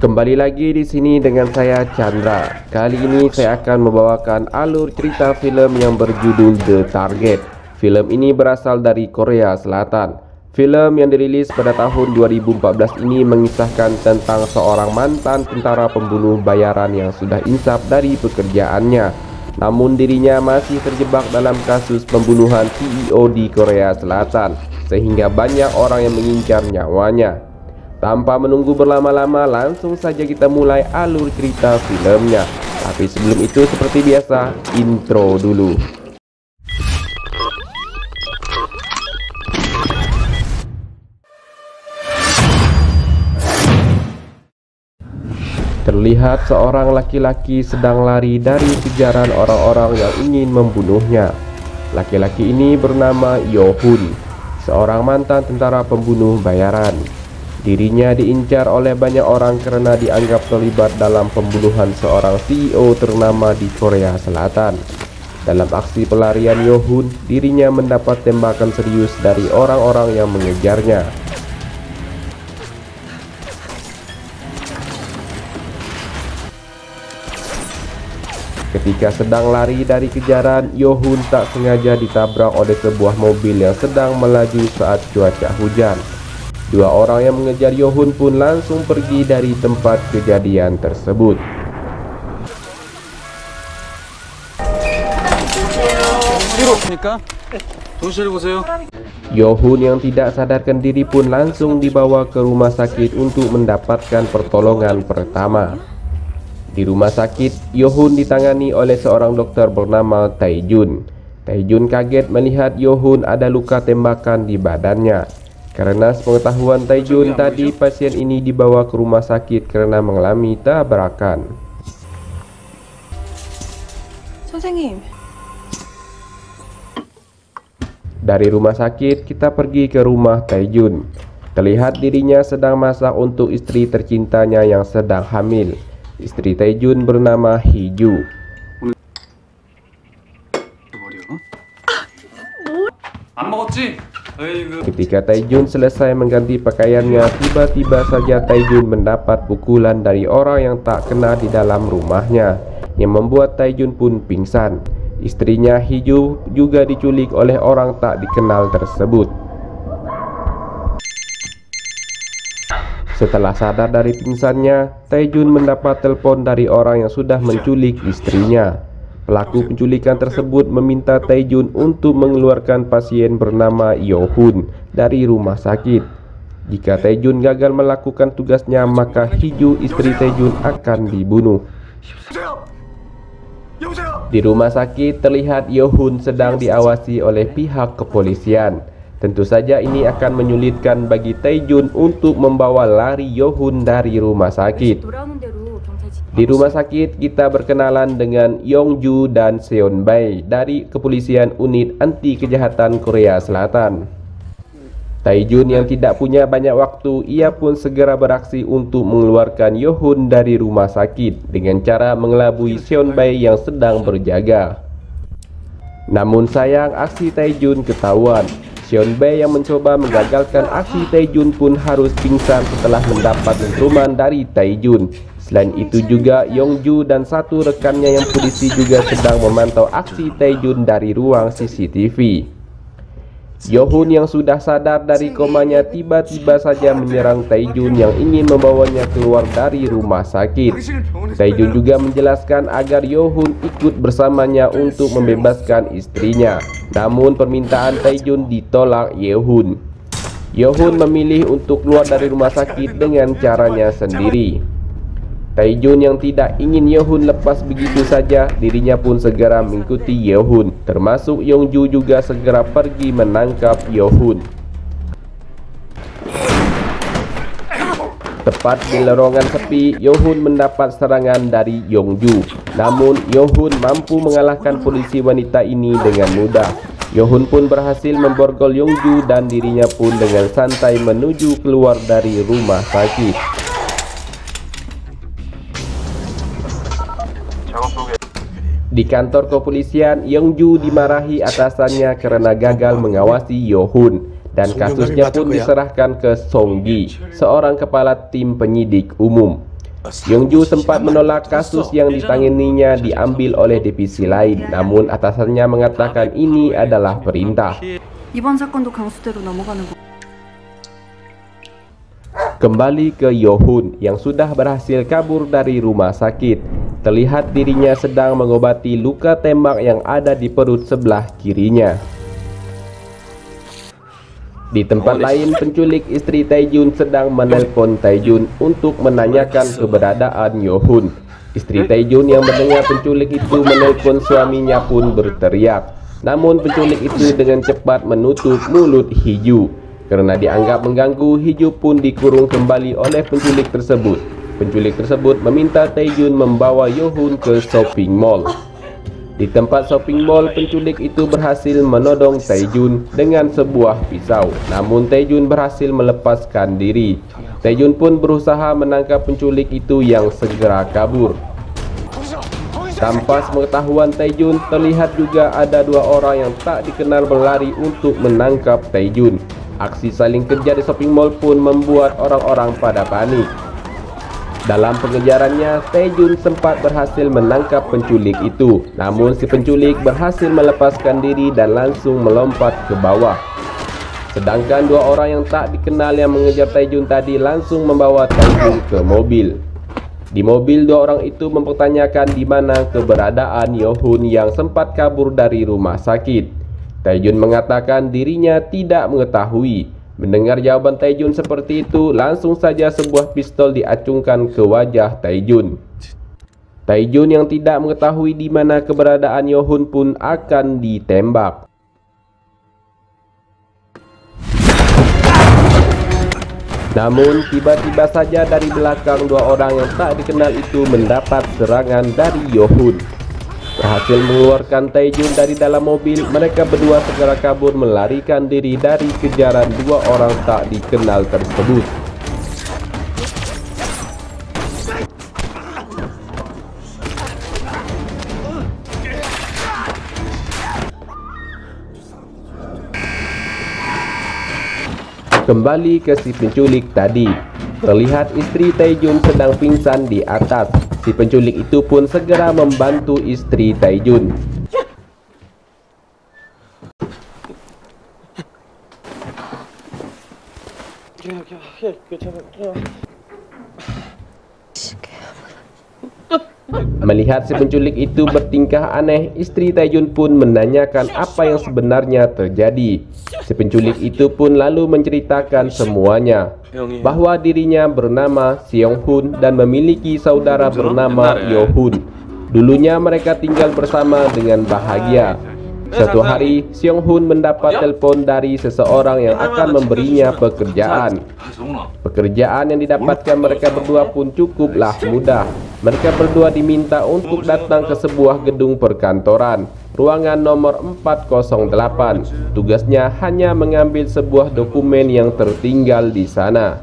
Kembali lagi di sini dengan saya Chandra. Kali ini saya akan membawakan alur cerita film yang berjudul The Target. Film ini berasal dari Korea Selatan. Film yang dirilis pada tahun 2014 ini mengisahkan tentang seorang mantan tentara pembunuh bayaran yang sudah insaf dari pekerjaannya. Namun dirinya masih terjebak dalam kasus pembunuhan CEO di Korea Selatan, sehingga banyak orang yang mengincar nyawanya. Tanpa menunggu berlama-lama, langsung saja kita mulai alur cerita filmnya. Tapi sebelum itu, seperti biasa, intro dulu. Terlihat seorang laki-laki sedang lari dari kejaran orang-orang yang ingin membunuhnya. Laki-laki ini bernama Yohun, seorang mantan tentara pembunuh bayaran. Dirinya diincar oleh banyak orang karena dianggap terlibat dalam pembunuhan seorang CEO ternama di Korea Selatan. Dalam aksi pelarian Yohun, dirinya mendapat tembakan serius dari orang-orang yang mengejarnya. Ketika sedang lari dari kejaran, Yohun tak sengaja ditabrak oleh sebuah mobil yang sedang melaju saat cuaca hujan. Dua orang yang mengejar Yohun pun langsung pergi dari tempat kejadian tersebut. Yohun yang tidak sadarkan diri pun langsung dibawa ke rumah sakit untuk mendapatkan pertolongan pertama. Di rumah sakit, Yohun ditangani oleh seorang dokter bernama Taejun. Taejun kaget melihat Yohun ada luka tembakan di badannya. Karena sepengetahuan Taejun tadi, pasien ini dibawa ke rumah sakit karena mengalami tabrakan. 선생님. Dari rumah sakit, kita pergi ke rumah Taejun. Terlihat dirinya sedang masak untuk istri tercintanya yang sedang hamil. Istri Taejun bernama Hiju. Ketika Taejun selesai mengganti pakaiannya, tiba-tiba saja Taejun mendapat pukulan dari orang yang tak kenal di dalam rumahnya, yang membuat Taejun pun pingsan. Istrinya Hiju juga diculik oleh orang tak dikenal tersebut. Setelah sadar dari pingsannya, Taejun mendapat telepon dari orang yang sudah menculik istrinya. Pelaku penculikan tersebut meminta Taejun untuk mengeluarkan pasien bernama Yohun dari rumah sakit. Jika Taejun gagal melakukan tugasnya, maka Hiju, istri Taejun, akan dibunuh. Di rumah sakit terlihat Yohun sedang diawasi oleh pihak kepolisian. Tentu saja ini akan menyulitkan bagi Taejun untuk membawa lari Yohun dari rumah sakit. Di rumah sakit kita berkenalan dengan Yongju dan Seonbae dari kepolisian unit anti kejahatan Korea Selatan. Taejun yang tidak punya banyak waktu, ia pun segera beraksi untuk mengeluarkan Yohun dari rumah sakit dengan cara mengelabui Seonbae yang sedang berjaga. Namun sayang, aksi Taejun ketahuan. Seonbae yang mencoba menggagalkan aksi Taejun pun harus pingsan setelah mendapat dentuman dari Taejun. Selain itu juga Yongju dan satu rekannya yang polisi juga sedang memantau aksi Taejun dari ruang CCTV. Yohun yang sudah sadar dari komanya tiba-tiba saja menyerang Taejun yang ingin membawanya keluar dari rumah sakit. Taejun juga menjelaskan agar Yohun ikut bersamanya untuk membebaskan istrinya. Namun permintaan Taejun ditolak Yohun. Yohun memilih untuk keluar dari rumah sakit dengan caranya sendiri. Taejun yang tidak ingin Yohun lepas begitu saja, dirinya pun segera mengikuti Yohun. Termasuk Yongju juga segera pergi menangkap Yohun. Tepat di lorong sepi, Yohun mendapat serangan dari Yongju. Namun Yohun mampu mengalahkan polisi wanita ini dengan mudah. Yohun pun berhasil memborgol Yongju dan dirinya pun dengan santai menuju keluar dari rumah sakit. Di kantor kepolisian, Yongju dimarahi atasannya karena gagal mengawasi Yohun dan kasusnya pun diserahkan ke Songgi, seorang kepala tim penyidik umum. Yongju sempat menolak kasus yang ditanganinya diambil oleh divisi lain, namun atasannya mengatakan ini adalah perintah. 이번 사건도 강수대로 넘어가는 거. Kembali ke Yohun yang sudah berhasil kabur dari rumah sakit. Terlihat dirinya sedang mengobati luka tembak yang ada di perut sebelah kirinya. Di tempat lain, penculik istri Taejun sedang menelpon Taejun untuk menanyakan keberadaan Yohun. Istri Taejun yang mendengar penculik itu menelpon suaminya pun berteriak. Namun penculik itu dengan cepat menutup mulut Hiju. Karena dianggap mengganggu, Hiju pun dikurung kembali oleh penculik tersebut. Penculik tersebut meminta Taejun membawa Yohun ke shopping mall. Di tempat shopping mall, penculik itu berhasil menodong Taejun dengan sebuah pisau. Namun Taejun berhasil melepaskan diri. Taejun pun berusaha menangkap penculik itu yang segera kabur. Tanpa sepengetahuan Taejun, terlihat juga ada dua orang yang tak dikenal berlari untuk menangkap Taejun. Aksi saling kejar di shopping mall pun membuat orang-orang pada panik. Dalam pengejarannya, Taejun sempat berhasil menangkap penculik itu. Namun si penculik berhasil melepaskan diri dan langsung melompat ke bawah. Sedangkan dua orang yang tak dikenal yang mengejar Taejun tadi langsung membawa Taejun ke mobil. Di mobil, dua orang itu mempertanyakan di mana keberadaan Yohun yang sempat kabur dari rumah sakit. Taejun mengatakan dirinya tidak mengetahui. Mendengar jawaban Taejun seperti itu, langsung saja sebuah pistol diacungkan ke wajah Taejun. Taejun yang tidak mengetahui di mana keberadaan Yohun pun akan ditembak. Namun tiba-tiba saja dari belakang dua orang yang tak dikenal itu mendapat serangan dari Yohun. Berhasil mengeluarkan Taejun dari dalam mobil, mereka berdua segera kabur melarikan diri dari kejaran dua orang tak dikenal tersebut. Kembali ke si penculik tadi. Terlihat istri Taejun sedang pingsan di atas. Si penculik itu pun segera membantu istri Taejun. Melihat si penculik itu bertingkah aneh, istri Taejun pun menanyakan apa yang sebenarnya terjadi. Si penculik itu pun lalu menceritakan semuanya, bahwa dirinya bernama Seong-hun dan memiliki saudara bernama Yohun. Dulunya mereka tinggal bersama dengan bahagia. Suatu hari, Seong-hun mendapat telepon dari seseorang yang akan memberinya pekerjaan. Pekerjaan yang didapatkan mereka berdua pun cukuplah mudah. Mereka berdua diminta untuk datang ke sebuah gedung perkantoran, ruangan nomor 408. Tugasnya hanya mengambil sebuah dokumen yang tertinggal di sana.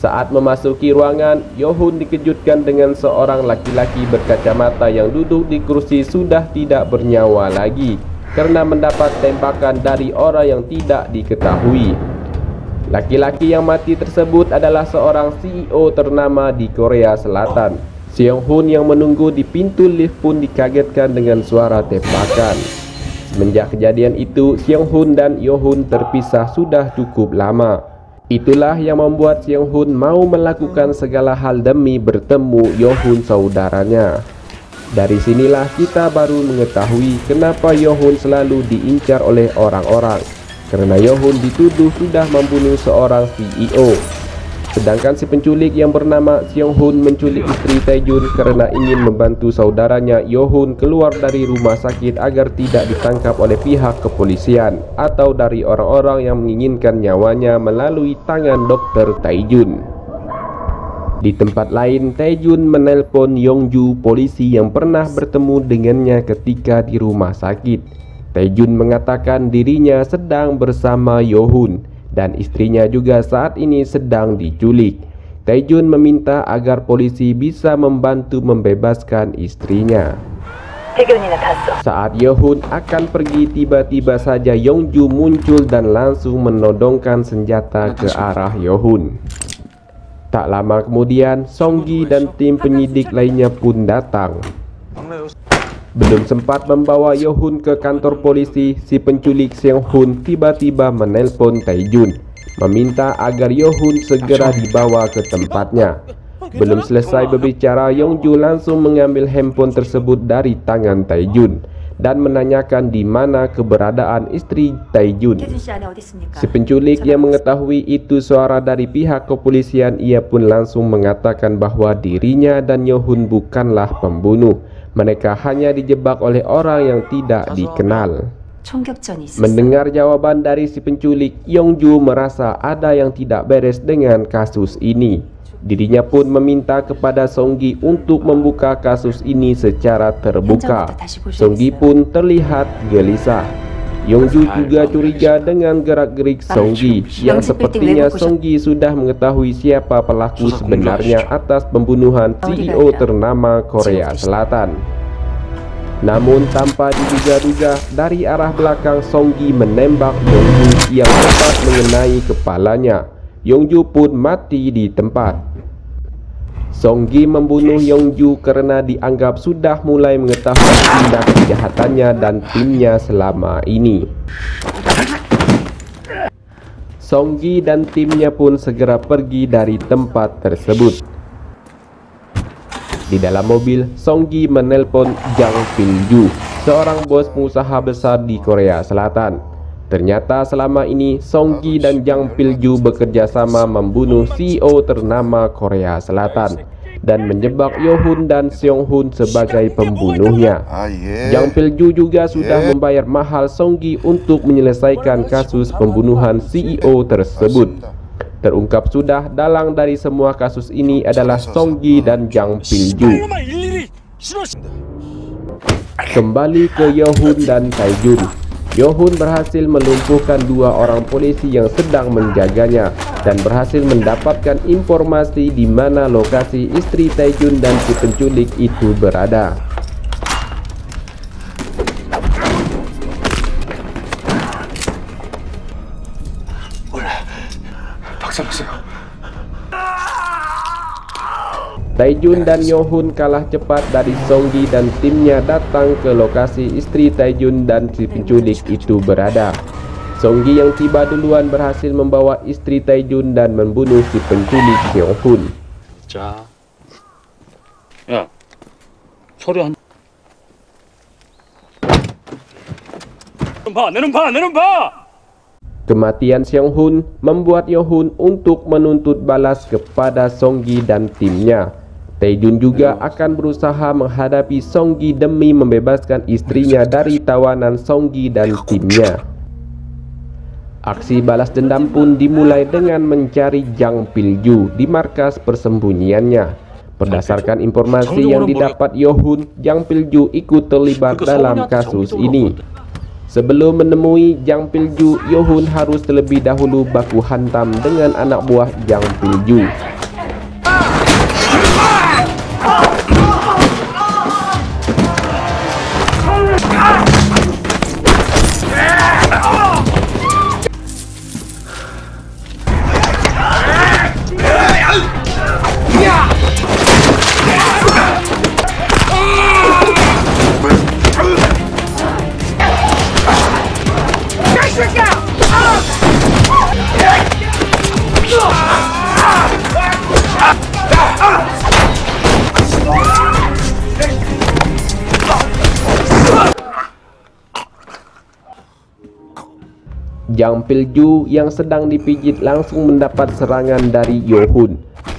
Saat memasuki ruangan, Yohun dikejutkan dengan seorang laki-laki berkacamata yang duduk di kursi sudah tidak bernyawa lagi karena mendapat tembakan dari orang yang tidak diketahui. Laki-laki yang mati tersebut adalah seorang CEO ternama di Korea Selatan. Seong-hun yang menunggu di pintu lift pun dikagetkan dengan suara tembakan. Semenjak kejadian itu, Seong-hun dan Yohun terpisah sudah cukup lama. Itulah yang membuat Seong-hun mau melakukan segala hal demi bertemu Yohun saudaranya. Dari sinilah kita baru mengetahui kenapa Yohun selalu diincar oleh orang-orang. Karena Yohun dituduh sudah membunuh seorang CEO. Sedangkan si penculik yang bernama Seong-hun menculik istri Taejun karena ingin membantu saudaranya Yohun keluar dari rumah sakit agar tidak ditangkap oleh pihak kepolisian atau dari orang-orang yang menginginkan nyawanya melalui tangan dokter Taejun. Di tempat lain, Taejun menelpon Yongju, polisi yang pernah bertemu dengannya ketika di rumah sakit. Taejun mengatakan dirinya sedang bersama Yohun dan istrinya juga saat ini sedang diculik. Taejun meminta agar polisi bisa membantu membebaskan istrinya. Saat Yohun akan pergi, tiba-tiba saja Yongju muncul dan langsung menodongkan senjata ke arah Yohun. Tak lama kemudian, Songgi dan tim penyidik lainnya pun datang. Belum sempat membawa Yohun ke kantor polisi, si penculik Seong-hun tiba-tiba menelpon Tae-jun, meminta agar Yohun segera dibawa ke tempatnya. Belum selesai berbicara, Yong-ju langsung mengambil handphone tersebut dari tangan Tae-jun dan menanyakan di mana keberadaan istri Tae-jun. Si penculik yang mengetahui itu suara dari pihak kepolisian, ia pun langsung mengatakan bahwa dirinya dan Yohun bukanlah pembunuh. Mereka hanya dijebak oleh orang yang tidak dikenal. Mendengar jawaban dari si penculik, Yong-ju merasa ada yang tidak beres dengan kasus ini. Dirinya pun meminta kepada Songgi untuk membuka kasus ini secara terbuka. Songgi pun terlihat gelisah. Yong-ju juga curiga dengan gerak-gerik Songgi, yang sepertinya Songgi sudah mengetahui siapa pelaku sebenarnya atas pembunuhan CEO ternama Korea Selatan. Namun tanpa diduga-duga, dari arah belakang Songgi menembak Yong-ju yang tepat mengenai kepalanya. Yong-ju pun mati di tempat. Songgi membunuh Yong-ju karena dianggap sudah mulai mengetahui tindak kejahatannya dan timnya selama ini. Songgi dan timnya pun segera pergi dari tempat tersebut. Di dalam mobil, Songgi menelpon Jang Pil-ju, seorang bos pengusaha besar di Korea Selatan. Ternyata selama ini Songgi dan Jang Pil-ju bekerja sama membunuh CEO ternama Korea Selatan dan menjebak Yohun dan Seong-hun sebagai pembunuhnya. Jang Pil-ju juga sudah membayar mahal Songgi untuk menyelesaikan kasus pembunuhan CEO tersebut. Terungkap sudah dalang dari semua kasus ini adalah Songgi dan Jang Pil-ju. Kembali ke Yohun dan Tae-jun. Yohun berhasil melumpuhkan dua orang polisi yang sedang menjaganya dan berhasil mendapatkan informasi di mana lokasi istri Tae-jun dan si penculik itu berada. Tae-jun dan Yohun kalah cepat dari Songgi dan timnya datang ke lokasi istri Tae-jun dan si penculik itu berada. Songgi yang tiba duluan berhasil membawa istri Tae-jun dan membunuh si penculik Seong-hun. 야, 서류 한. 내 눈 봐. Kematian Seong-hun membuat Yohun untuk menuntut balas kepada Songgi dan timnya. Tae-jun juga akan berusaha menghadapi Songgi demi membebaskan istrinya dari tawanan Songgi dan timnya. Aksi balas dendam pun dimulai dengan mencari Jang Pil-ju di markas persembunyiannya. Berdasarkan informasi yang didapat Yohun, Jang Pil-ju ikut terlibat dalam kasus ini. Sebelum menemui Jang Pil-ju, Yohun harus terlebih dahulu baku hantam dengan anak buah Jang Pil-ju. Jang Pil-ju yang sedang dipijit langsung mendapat serangan dari Yohun.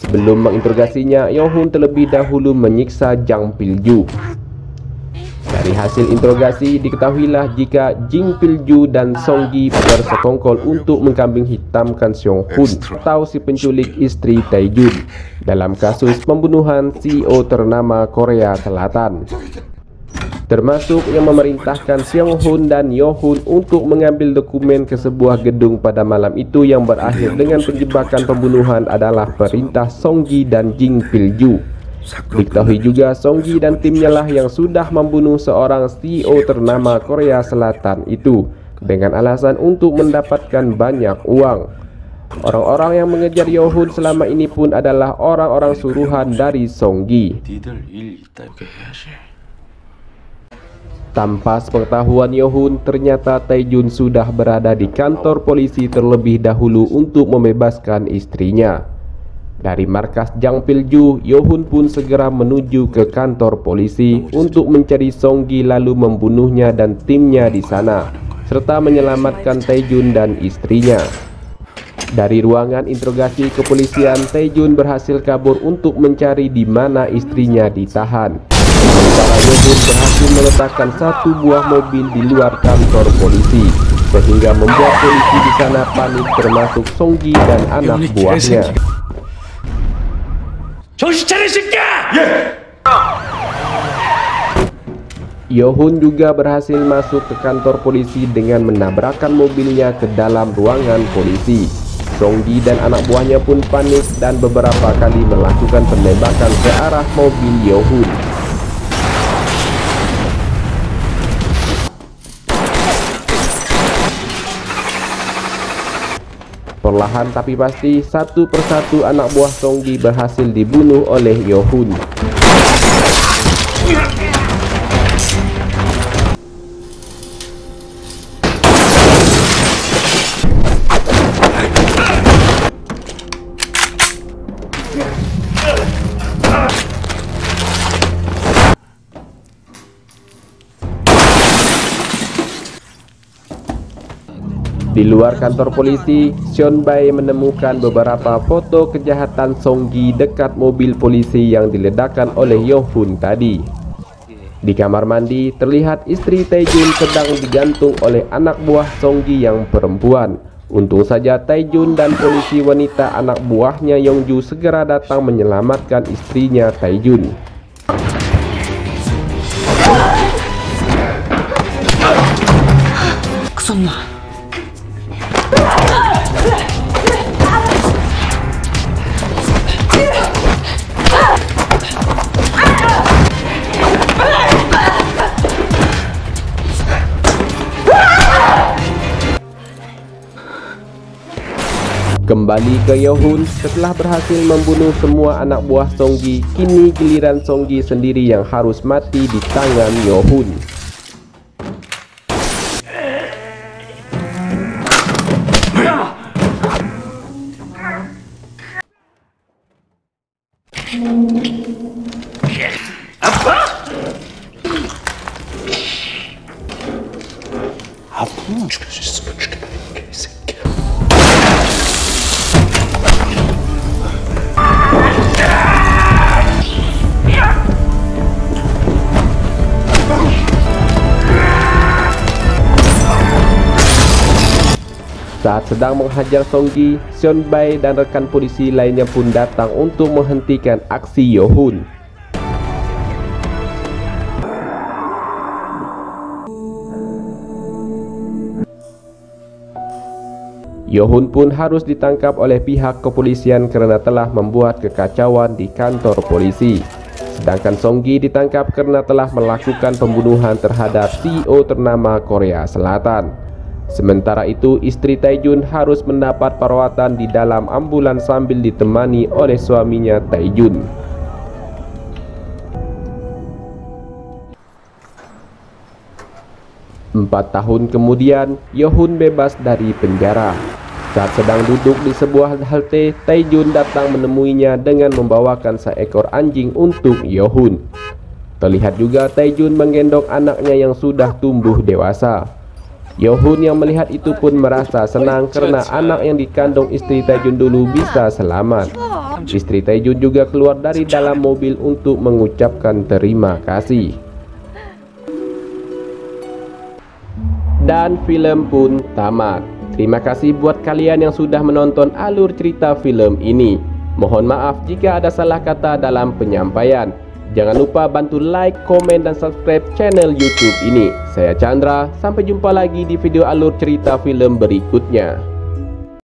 Sebelum menginterogasinya, Yohun terlebih dahulu menyiksa Jang Pil-ju. Dari hasil interogasi diketahuilah jika Jang Pil-ju dan Songgi bersekongkol untuk mengkambing hitamkan Seong-hun atau si penculik istri Tae-jun dalam kasus pembunuhan CEO ternama Korea Selatan, termasuk yang memerintahkan Seong-hun dan Yohun untuk mengambil dokumen ke sebuah gedung pada malam itu yang berakhir dengan penjebakan pembunuhan adalah perintah Songgi dan Jang Pil-ju. Diketahui juga Songgi dan timnya lah yang sudah membunuh seorang CEO ternama Korea Selatan itu dengan alasan untuk mendapatkan banyak uang. Orang-orang yang mengejar Yohun selama ini pun adalah orang-orang suruhan dari Songgi. Tanpa sepengetahuan Yohun, ternyata Taejun sudah berada di kantor polisi terlebih dahulu untuk membebaskan istrinya. Dari markas Jangpilju, Yohun pun segera menuju ke kantor polisi untuk mencari Songgi lalu membunuhnya dan timnya di sana, serta menyelamatkan Taejun dan istrinya. Dari ruangan interogasi kepolisian, Taejun berhasil kabur untuk mencari di mana istrinya ditahan. Sementara Yohun berhasil meletakkan satu buah mobil di luar kantor polisi, sehingga membuat polisi di sana panik termasuk Songgi dan anak buahnya. Yohun juga berhasil masuk ke kantor polisi dengan menabrakkan mobilnya ke dalam ruangan polisi. Songgi dan anak buahnya pun panik dan beberapa kali melakukan penembakan ke arah mobil Yohun. Perlahan tapi pasti, satu persatu anak buah Songgi berhasil dibunuh oleh Yohun. Di luar kantor polisi, Seonbae menemukan beberapa foto kejahatan Songgi dekat mobil polisi yang diledakkan oleh Yohun tadi. Di kamar mandi, terlihat istri Taejun sedang digantung oleh anak buah Songgi yang perempuan. Untung saja Taejun dan polisi wanita anak buahnya Yongju segera datang menyelamatkan istrinya Taejun. Kembali ke Yohun, setelah berhasil membunuh semua anak buah Songgi, kini giliran Songgi sendiri yang harus mati di tangan Yohun. Saat sedang menghajar Songgi, Seonbae dan rekan polisi lainnya pun datang untuk menghentikan aksi Yohun. Yohun pun harus ditangkap oleh pihak kepolisian karena telah membuat kekacauan di kantor polisi. Sedangkan Songgi ditangkap karena telah melakukan pembunuhan terhadap CEO ternama Korea Selatan. Sementara itu, istri Taejun harus mendapat perawatan di dalam ambulans sambil ditemani oleh suaminya Taejun. Empat tahun kemudian, Yohun bebas dari penjara. Saat sedang duduk di sebuah halte, Taejun datang menemuinya dengan membawakan seekor anjing untuk Yohun. Terlihat juga Taejun menggendong anaknya yang sudah tumbuh dewasa. Yohun yang melihat itu pun merasa senang karena anak yang dikandung istri Taejun dulu bisa selamat. Istri Taejun juga keluar dari dalam mobil untuk mengucapkan terima kasih. Dan film pun tamat. Terima kasih buat kalian yang sudah menonton alur cerita film ini. Mohon maaf jika ada salah kata dalam penyampaian. Jangan lupa bantu like, komen, dan subscribe channel YouTube ini. Saya Chandra, sampai jumpa lagi di video alur cerita film berikutnya.